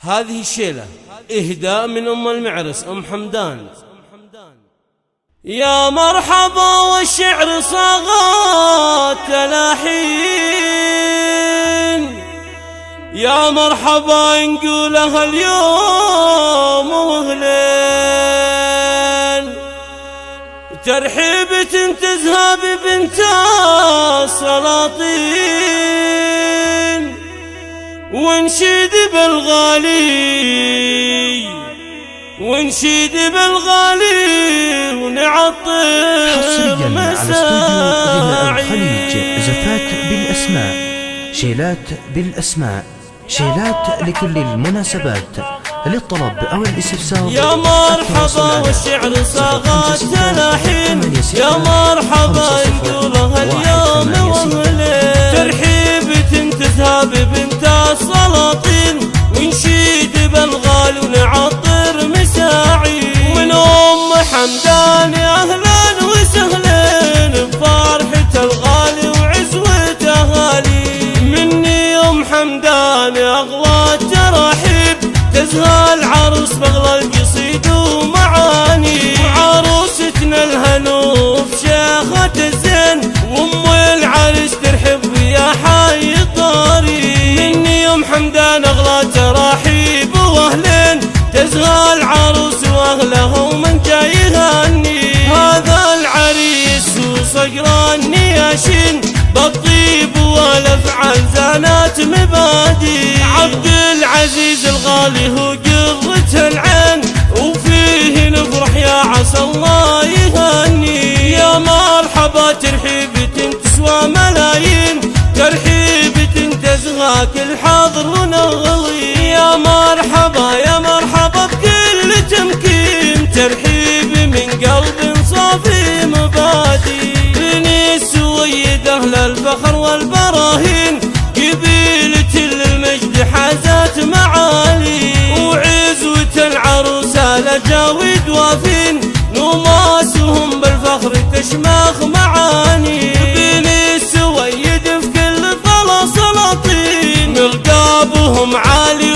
هذه الشيلة إهداء من أم المعرس أم حمدان. يا مرحبا والشعر صاغات تلاحين، يا مرحبا نقولها اليوم وهلين، ترحيبة تزهى ببنت السلاطين، ونشيد بالغالي ونشيد بالغالي ونعطر مساعي. زفات بالأسماء، شيلات بالأسماء، شيلات لكل المناسبات. للطلب أو الاستفسار يا مرحبا والشعر صاغات تلاحين، يا مرحبا نقولها اليوم وهلين، ترحيبة تزهى ببنت السلاطين، ونشيد بالغالي ونعطر مساعي. من أم حمدان أهلا وسهلا بفرحة الغالي وعزوة أهالي، مني أم حمدان أغلى التراحيب، تزهى العروس بغلى القصيد ومعاني، وعروستنا الهنوف شيخة الزين، وام العريس ترحب يا حي الطاري. مني ام حمدان اغلى تراحيب واهلين، تزهى العروس واهلها ومن جاي يهني. هذا العريس وصقر النياشين، بالطيب والافعال زانات مبادئ، عبد العزيز الغالي هو قرة العين، وفيه نفرح يا عسى الله يهني. يا مرحبا ترحيبة تسوى ملايين، ترحيبة تزغى كل حاضر ونغلي. يا مرحبا بكل تمكين، ترحيب من قلب صافي مبادئ. بني السويد أهل الفخر والبراهين، قبيلة المجد حازت معالي، وعزوة العروسة لجاويد وافين، نماسهم بالفخر تشمخ معاني. بني السويد في كل ثلاث سلاطين، ملقابهم عالي